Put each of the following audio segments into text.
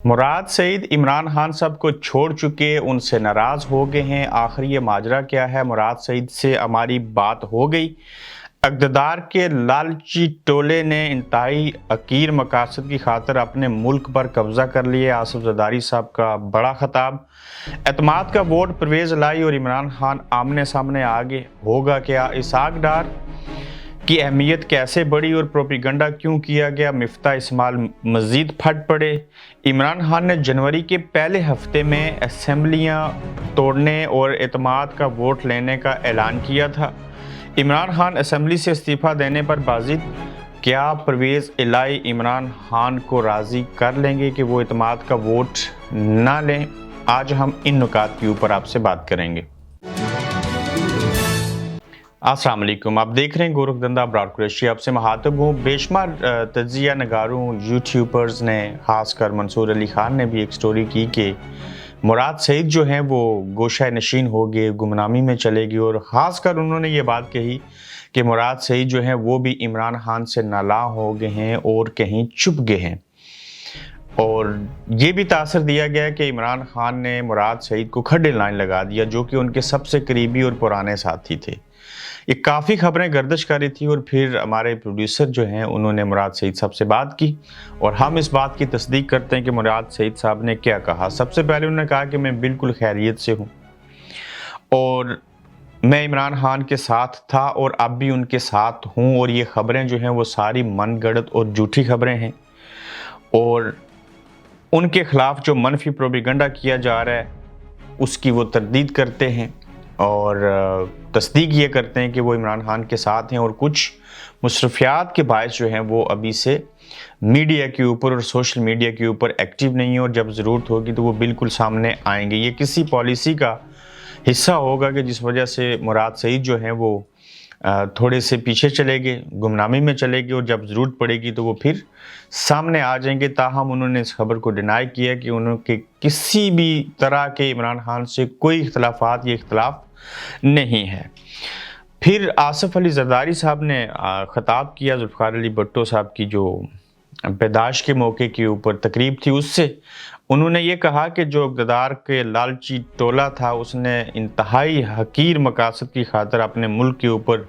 मुराद सईद इमरान खान साहब को छोड़ चुके, उनसे नाराज़ हो गए हैं। आखिर ये माजरा क्या है? मुराद सईद से हमारी बात हो गई। इक़्तिदार के लालची टोले ने इंतहाई हकीर मकासद की खातिर अपने मुल्क पर कब्ज़ा कर लिया। आसिफ ज़रदारी साहब का बड़ा खिताब। एतमाद का वोट परवेज़ लाई और इमरान खान आमने सामने आगे होगा क्या? इसहाक डार की अहमियत कैसे बढ़ी और प्रोपेगेंडा क्यों किया गया? मिफ्ता इस्माइल मजीद फट पड़े। इमरान खान ने जनवरी के पहले हफ्ते में असेंबलियां तोड़ने और एतमाद का वोट लेने का ऐलान किया था। इमरान खान असेंबली से इस्तीफ़ा देने पर बाजिद, क्या परवेज़ इलाही इमरान खान को राज़ी कर लेंगे कि वो एतमाद का वोट ना लें? आज हम इन नुकात के ऊपर आपसे बात करेंगे। अस्सलाम वालेकुम, आप देख रहे हैं गोरख धंधा अबरार कुरैशी। आपसे मुखातिब हूँ। बेशुमार तजिया नगारों, यूट्यूबर्स ने, ख़ासकर मंसूर अली ख़ान ने भी एक स्टोरी की कि मुराद सईद जो हैं वो गोशा नशीन हो गए, गुमनामी में चले गए, और ख़ासकर उन्होंने ये बात कही कि मुराद सईद जो हैं वो भी इमरान खान से नाला हो गए हैं और कहीं छुप गए हैं। और ये भी तासर दिया गया कि इमरान खान ने मुराद सईद को खड्डे लाइन लगा दिया, जो कि उनके सबसे करीबी और पुराने साथी थे। ये काफ़ी खबरें गर्दिश कर रही थी और फिर हमारे प्रोड्यूसर जो हैं उन्होंने मुराद सईद साहब से बात की और हम इस बात की तस्दीक करते हैं कि मुराद सईद साहब ने क्या कहा। सबसे पहले उन्होंने कहा कि मैं बिल्कुल खैरियत से हूँ और मैं इमरान खान के साथ था और अब भी उनके साथ हूँ, और ये खबरें जो हैं वो सारी मनगढ़ंत और झूठी खबरें हैं और उनके ख़िलाफ़ जो मनफी प्रोपेगेंडा किया जा रहा है उसकी वो तरदीद करते हैं और तस्दीक ये करते हैं कि वो इमरान खान के साथ हैं, और कुछ मसरूफियात के बायस जो हैं वो अभी से मीडिया के ऊपर और सोशल मीडिया के ऊपर एक्टिव नहीं है, और जब ज़रूरत होगी तो वो बिल्कुल सामने आएंगे। ये किसी पॉलिसी का हिस्सा होगा कि जिस वजह से मुराद सईद जो हैं वो थोड़े से पीछे चले गए, गुमनामी में चले गए, और जब ज़रूरत पड़ेगी तो वो फिर सामने आ जाएंगे। ताहम उन्होंने इस खबर को डिनाई किया कि उनके किसी भी तरह के इमरान खान से कोई इख्तलाफात या इख्तलाफ नहीं है। फिर आसिफ अली ज़रदारी साहब ने ख़िताब किया ज़ुल्फ़िकार अली भुट्टो साहब की जो पैदाइश के मौके के ऊपर तकरीब थी, उससे उन्होंने ये कहा कि जो इक़्तिदार के लालची टोला था उसने इंतहाई हकीर मकासद की खातिर अपने मुल्क के ऊपर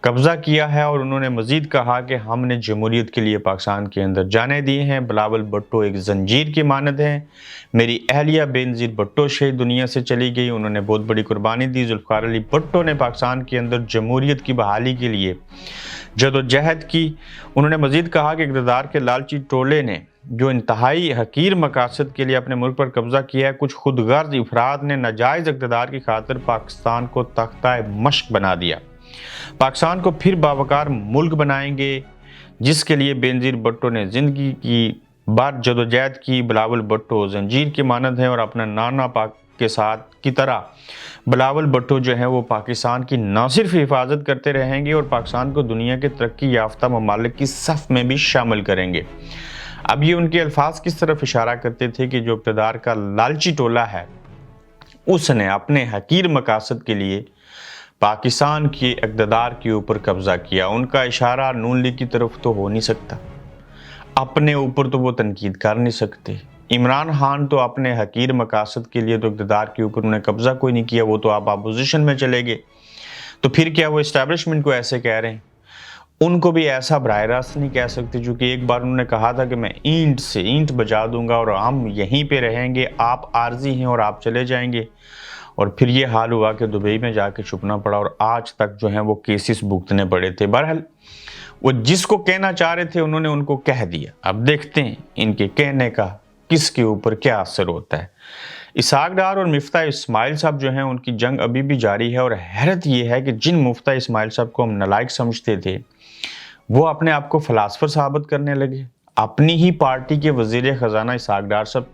कब्ज़ा किया है, और उन्होंने मज़ीद कहा कि हमने जमहूरियत के लिए पाकिस्तान के अंदर जाने दिए हैं। बिलावल भुट्टो एक जंजीर की मानद हैं। मेरी अहलिया बेनज़ीर भुट्टो शहीद दुनिया से चली गई, उन्होंने बहुत बड़ी कुर्बानी दी। ज़ुल्फ़िकार अली भुट्टो ने पाकिस्तान के अंदर जमहूरियत की बहाली के लिए जदोजहद की। उन्होंने मज़ीद कहा कि इक़्तिदार के लालची टोले ने जो इंतहाई हकीर मकासद के लिए अपने मुल्क पर कब्ज़ा किया है, कुछ खुदगर्ज अफराद ने नाजायज़ इक़्तिदार की खातिर पाकिस्तान को तख्ता मश्क बना दिया। पाकिस्तान को फिर बावकार मुल्क बनाएंगे, जिसके लिए बेनज़ीर भुट्टो ने ज़िंदगी की बार जदोजहद की। बिलावल भुट्टो जंजीर की मानद है और अपना नाना पाक के साथ की तरह बिलावल भुट्टो जो है वो पाकिस्तान की न सिर्फ हिफाजत करते रहेंगे और पाकिस्तान को दुनिया के तरक्की याफ्ता ममालिक की सफ़ में भी शामिल करेंगे। अब ये उनके अल्फाज किस तरफ इशारा करते थे कि जो इक़्तिदार का लालची टोला है उसने अपने हकीर मकासद के लिए पाकिस्तान के इक़्तिदार के ऊपर कब्ज़ा किया। उनका इशारा नून लीग की तरफ तो हो नहीं सकता, अपने ऊपर तो वो तनकीद कर नहीं सकते। इमरान खान तो अपने हकीर मकासद के लिए तो इक़्तिदार के ऊपर उन्हें कब्ज़ा कोई नहीं किया, वो तो आप अपोजिशन में चले गए। तो फिर क्या वो इस्टेब्लिशमेंट को ऐसे कह रहे हैं? उनको भी ऐसा बराह रास्त नहीं कह सकते, चूँकि एक बार उन्होंने कहा था कि मैं ईंट से ईंट बजा दूंगा और हम यहीं पे रहेंगे, आप आर्जी हैं और आप चले जाएंगे। और फिर ये हाल हुआ कि दुबई में जाके छुपना पड़ा और आज तक जो है वो केसेस भुगतने पड़े थे। बहरहाल वो जिसको कहना चाह रहे थे उन्होंने उनको कह दिया। अब देखते हैं इनके कहने का किसके ऊपर क्या असर होता है। इसहाक डार और मिफ्ता इस्माइल साहब जो हैं उनकी जंग अभी भी जारी है, और हैरत ये है कि जिन मिफ्ता इस्माइल साहब को हम नालायक समझते थे वो अपने आप को फ़िलासफ़र साबित करने लगे। अपनी ही पार्टी के वज़ीर ख़जाना इसहाक डार साहब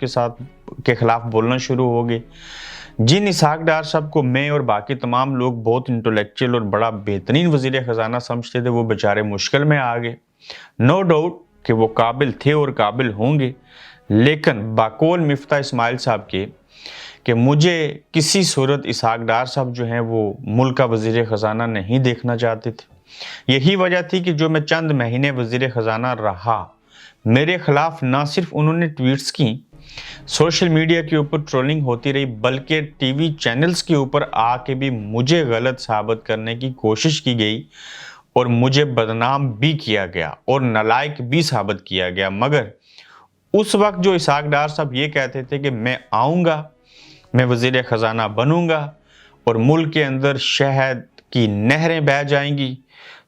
के ख़िलाफ़ बोलना शुरू हो गए। जिन इसहाक डार साहब को मैं और बाकी तमाम लोग बहुत इंटेलेक्चुअल और बड़ा बेहतरीन वज़ीर ख़जाना समझते थे, वो बेचारे मुश्किल में आ गए। नो डाउट कि वो काबिल थे और काबिल होंगे, लेकिन बाकौल मिफ्ता इस्माइल साहब के कि मुझे किसी सूरत इसहाक डार साहब जो हैं वो मुल्क का वज़ीर ख़जाना नहीं देखना चाहते थे। यही वजह थी कि जो मैं चंद महीने वज़ीर ख़जाना रहा, मेरे ख़िलाफ़ ना सिर्फ उन्होंने ट्वीट्स की सोशल मीडिया के ऊपर ट्रोलिंग होती रही, बल्कि टीवी चैनल्स के ऊपर आके भी मुझे गलत साबित करने की कोशिश की गई और मुझे बदनाम भी किया गया और नालायक भी साबित किया गया। मगर उस वक्त जो इसहाक डार साहब ये कहते थे कि मैं आऊँगा, मैं वज़ीर ख़जाना बनूँगा और मुल्क के अंदर शहद की नहरें बह जाएंगी,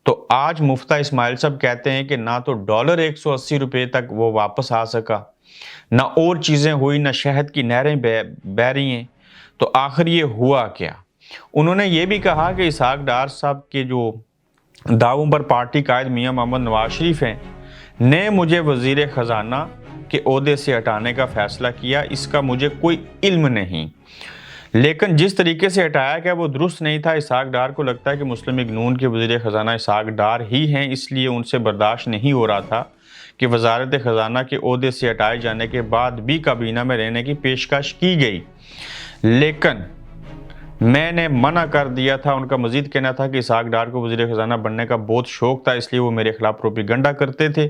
तो आज मुफ्ता इस्माइल साहब कहते हैं कि ना तो डॉलर 180 रुपये तक वो वापस आ सका, ना और चीज़ें हुई, ना शहद की नहरें बह रही हैं। तो आखिर ये हुआ क्या? उन्होंने ये भी कहा कि इसहाक डार साहब के जो दावों पर पार्टी कायद मियां मोहम्मद नवाज शरीफ हैं ने मुझे वज़ीर ख़जाना के ओहदे से हटाने का फ़ैसला किया, इसका मुझे कोई इल्म नहीं। लेकिन जिस तरीके से हटाया गया वो दुरुस्त नहीं था। इसहाक डार को लगता है कि मुस्लिम लीग नून के वज़ीर ख़जाना इसहाक डार ही हैं, इसलिए उनसे बर्दाश्त नहीं हो रहा था कि वज़ारत ख़जाना के ओहदे से हटाए जाने के बाद भी काबीना में रहने की पेशकश की गई, लेकिन मैंने मना कर दिया था। उनका मजीद कहना था कि इसहाक डार को वज़ीर ख़जाना बनने का बहुत शौक़ था, इसलिए वो मेरे खिलाफ प्रोपेगेंडा करते थे।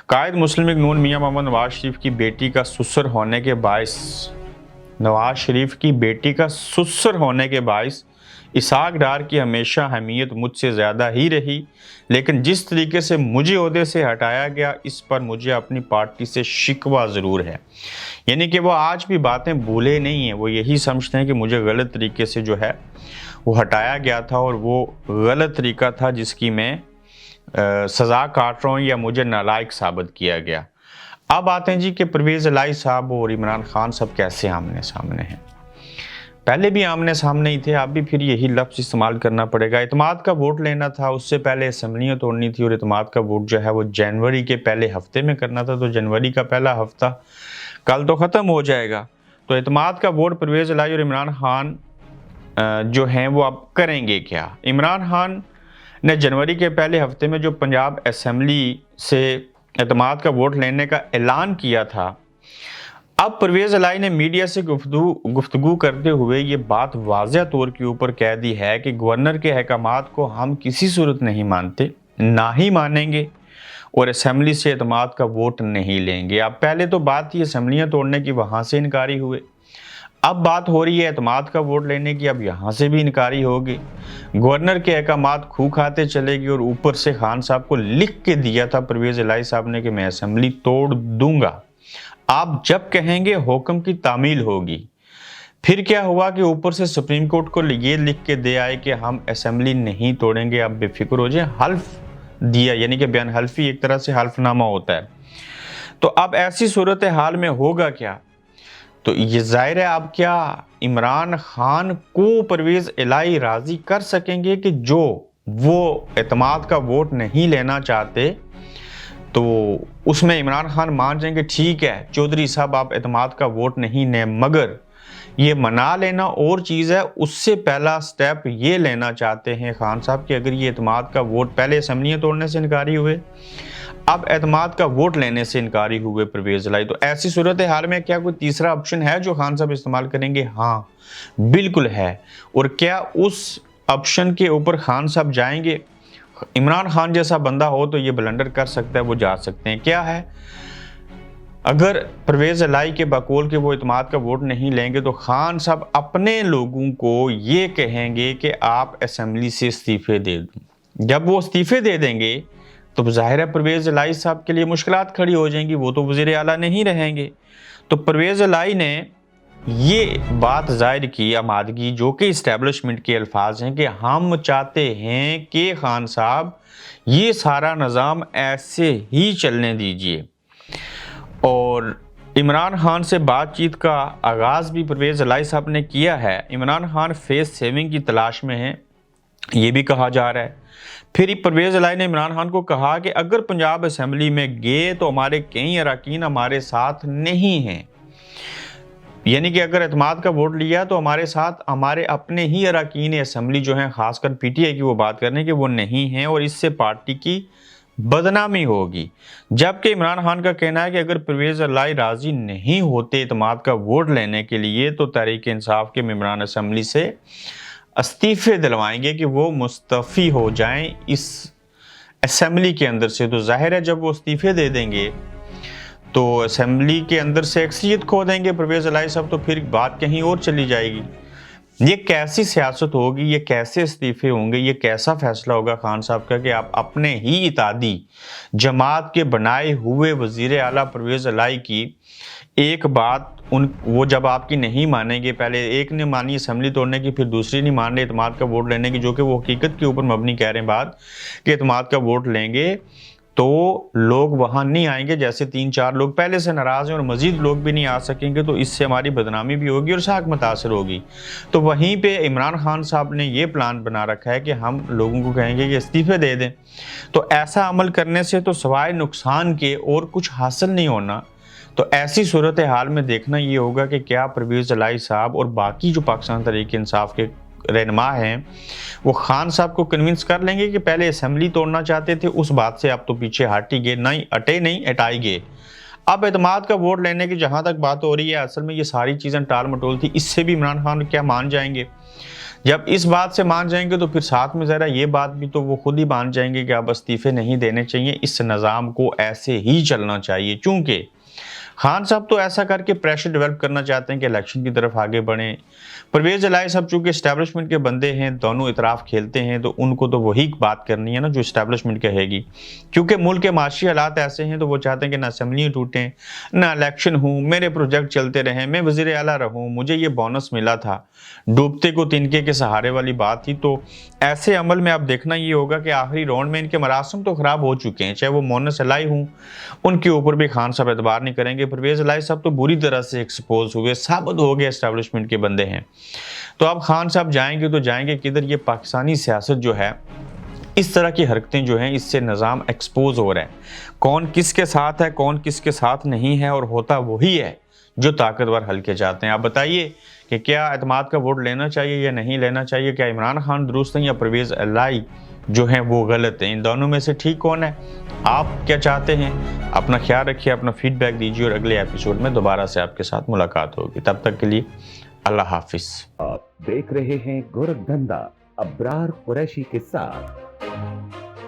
कायद मुस्लिम लीग नून मियां मोहम्मद नवाज शरीफ की बेटी का ससुर होने के बायस नवाज शरीफ की बेटी का ससुर होने के बायस इसहाक डार की हमेशा अहमियत मुझसे ज़्यादा ही रही, लेकिन जिस तरीके से मुझे ओहदे से हटाया गया इस पर मुझे अपनी पार्टी से शिकवा ज़रूर है। यानी कि वो आज भी बातें भूले नहीं हैं, वो यही समझते हैं कि मुझे गलत तरीके से जो है वो हटाया गया था और वो गलत तरीका था जिसकी मैं सज़ा काट रहा हूँ या मुझे नालायक साबित किया गया। अब आते हैं जी कि परवेज़ इलाही साहब और इमरान खान साहब कैसे आमने सामने हैं। पहले भी आमने सामने ही थे, अब भी फिर यही लफ्ज़ इस्तेमाल करना पड़ेगा। इत्माद का वोट लेना था, उससे पहले असम्बलियाँ तोड़नी थी और इत्माद का वोट जो है वो जनवरी के पहले हफ्ते में करना था। तो जनवरी का पहला हफ्ता कल तो ख़त्म हो जाएगा, तो इत्माद का वोट परवेज़ इलाही और इमरान खान जो हैं वो अब करेंगे क्या? इमरान खान ने जनवरी के पहले हफ्ते में जो पंजाब असम्बली से इत्माद का वोट लेने का ऐलान किया था, अब परवेज़ इलाही ने मीडिया से गुफ्तगू करते हुए ये बात वाज़ह तौर के ऊपर कह दी है कि गवर्नर के अहकामात को हम किसी सूरत नहीं मानते, ना ही मानेंगे और असम्बली से इत्माद का वोट नहीं लेंगे। अब पहले तो बात थी असम्बलियाँ तोड़ने की, वहाँ से इनकारी हुए, अब बात हो रही है इत्माद का वोट लेने की, अब यहाँ से भी इनकारी होगी। गवर्नर के अहकामात खू खाते चलेगी और ऊपर से खान साहब को लिख के दिया था परवेज़ इलाही साहब ने कि मैं असम्बली तोड़ दूंगा, आप जब कहेंगे हुक्म की तामील होगी। फिर क्या हुआ कि ऊपर से सुप्रीम कोर्ट को ये लिख के दे आए कि हम असम्बली नहीं तोड़ेंगे, आप बेफिक्र हो जाए। हल्फ दिया, यानी कि बयान हल्फी एक तरह से हल्फनामा होता है। तो अब ऐसी सूरत हाल में होगा क्या? तो ये जाहिर है अब क्या इमरान खान को परवेज़ इलाही राज़ी कर सकेंगे कि जो वो एतमाद का वोट नहीं लेना चाहते, तो उसमें इमरान खान मान जाएंगे ठीक है चौधरी साहब आप एतमाद का वोट नहीं लें, मगर ये मना लेना और चीज़ है, उससे पहला स्टेप ये लेना चाहते हैं खान साहब कि अगर ये एतमाद का वोट, पहले असम्बलियाँ तोड़ने से इनकारी हुए, अब एतमाद का वोट लेने से इनकारी हुए परवेज़ इलाही, तो ऐसी सूरत हाल में क्या कोई तीसरा ऑप्शन है जो खान साहब इस्तेमाल करेंगे? हाँ बिल्कुल है। और क्या उस ऑप्शन के ऊपर खान साहब जाएंगे? इमरान खान जैसा बंदा हो तो ये ब्लंडर कर सकता है, वो जा सकते हैं। क्या है, अगर परवेज़ इलाही के बकौल के वो इत्माद का वोट नहीं लेंगे तो खान साहब अपने लोगों को ये कहेंगे कि आप असम्बली से इस्तीफे दे दें। जब वो इस्तीफे दे देंगे तो ज़ाहिर है परवेज़ इलाही साहब के लिए मुश्किलात खड़ी हो जाएंगी, वो तो वज़ीर आला नहीं रहेंगे। तो परवेज़ इलाही ने ये बात जाहिर की आमादगी, जो कि इस्टेब्लिशमेंट के अल्फाज हैं कि हम चाहते हैं कि खान साहब ये सारा निज़ाम ऐसे ही चलने दीजिए। और इमरान खान से बातचीत का आगाज़ भी परवेज़ इलाही साहब ने किया है। इमरान खान फेस सेविंग की तलाश में हैं, ये भी कहा जा रहा है। फिर परवेज़ इलाही ने इमरान खान को कहा कि अगर पंजाब असम्बली में गए तो हमारे कई अरकान हमारे साथ नहीं हैं, यानी कि अगर एतमाद का वोट लिया तो हमारे साथ हमारे अपने ही अरकान असम्बली जो हैं, खासकर पीटीआई की वो बात करने कि वो नहीं हैं और इससे पार्टी की बदनामी होगी। जबकि इमरान खान का कहना है कि अगर परवेज़ इलाही राज़ी नहीं होते एतमाद का वोट लेने के लिए तो तहरीक इंसाफ के मेंबरान असम्बली से इस्तीफे दिलवाएंगे कि वो मुस्तफ़ी हो जाएं इस असम्बली के अंदर से। तो जाहिर है जब वो इस्तीफे दे देंगे تو اسمبلی کے اندر سے اکثریت کھو دیں گے پرویز الہی صاحب، تو پھر بات کہیں اور چلی جائے گی۔ یہ کیسی سیاست ہوگی، یہ کیسے استعفے ہوں گے، یہ کیسا فیصلہ ہوگا خان صاحب کا کہ آپ اپنے ہی اتحادی جماعت کے بنائے ہوئے وزیر اعلیٰ پرویز الہی کی ایک بات وہ جب آپ کی نہیں مانیں گے، پہلے ایک نے مانی اسمبلی توڑنے کی، پھر دوسری نہیں مان رہے اعتماد کا ووٹ لینے کی، جو کہ وہ حقیقت کے اوپر مبنی کہہ رہے ہیں بات کہ اعتماد کا ووٹ لیں گے تو لوگ وہاں نہیں آئیں گے، جیسے 3-4 لوگ پہلے سے ناراض ہیں اور مزید لوگ بھی نہیں آ سکیں گے، تو اس سے ہماری بدنامی بھی ہوگی اور ساکھ متاثر ہوگی۔ تو وہیں پہ عمران خان صاحب نے یہ پلان بنا رکھا ہے کہ ہم لوگوں کو کہیں گے کہ استعفے دے دیں۔ تو ایسا عمل کرنے سے تو سوائے نقصان کے اور کچھ حاصل نہیں ہونا۔ تو ایسی صورتحال میں دیکھنا یہ ہوگا کہ کیا پرویز الہی صاحب اور باقی جو پاکستان تحریک انصاف کے رہنما ہیں وہ خان صاحب کو کنونس کر لیں گے کہ پہلے اسمبلی توڑنا چاہتے تھے، اس بات سے اب تو پیچھے ہٹ ہی گئے، نہیں ہٹائی گئے۔ اب اعتماد کا ووٹ لینے کی جہاں تک بات ہو رہی ہے، اصل میں یہ ساری چیزیں ٹال مٹول تھی، اس سے بھی عمران خان کیا مان جائیں گے؟ جب اس بات سے مان جائیں گے تو پھر ساتھ میں ذرا یہ بات بھی تو وہ خود ہی مان جائیں گے کہ اب استعفے نہیں دینے چاہیے، اس نظام کو ایسے ہی چلنا چاہیے، چونکہ خان صاحب تو ایسا کر کے پریشر ڈیولپ کرنا چاہتے ہیں کہ الیکشن کی طرف آگے بڑھیں۔ پرویز الہی صاحب چونکہ اسٹیبلشمنٹ کے بندے ہیں، دونوں اطراف کھیلتے ہیں، تو ان کو تو وہی بات کرنی ہے نا جو اسٹیبلشمنٹ کہے گی، کیونکہ ملک کے معاشی حالات ایسے ہیں تو وہ چاہتے ہیں کہ نہ اسمبلیاں ٹوٹیں، نہ الیکشن ہوں، میرے پروجیکٹ چلتے رہیں، میں وزیر اعلیٰ رہوں، مجھے یہ بونس ملا تھا، ڈوبتے کو تنکے کے سہارے والی بات تھی۔ تو ایسے عمل میں اب دیکھنا یہ ہوگا کہ آخری راؤنڈ میں ان کے مراسم تو خراب ہو چکے ہیں، چاہے وہ مونس الہی ہوں، ان کے اوپر بھی خان صاحب اعتبار نہیں کریں گے۔ پرویز الہی صاحب تو بری طرح سے ایکسپوز ہوئے، ثابت ہو گئے اسٹیبلشمنٹ کے بندے ہیں۔ تو اب خان صاحب جائیں گے تو جائیں گے کدھر؟ یہ پاکستانی سیاست جو ہے، اس طرح کی حرکتیں جو ہیں، اس سے نظام ایکسپوز ہو رہا ہے، کون کس کے ساتھ ہے، کون کس کے ساتھ نہیں ہے، اور ہوتا وہی ہے جو طاقتور حلقے چاہتے ہیں۔ آپ بتائیے کہ کیا اعتماد کا ووٹ لینا چاہیے یا نہیں لینا چاہیے؟ کیا عمران خان درست ہیں یا پرویز الہی جو ہیں وہ غلط ہیں؟ ان دونوں میں سے ٹھیک کون ہے؟ آپ کیا چاہتے ہیں؟ اپنا خیال رکھیے، اپنا فیڈ بیک دیجیے، اور اگلے ایپیسوڈ میں دوبارہ سے آپ کے ساتھ ملاقات ہوگی۔ تب تک کے لیے اللہ حافظ۔ آپ دیکھ رہے ہیں گورکھ دھندا ابرار قریشی کے ساتھ۔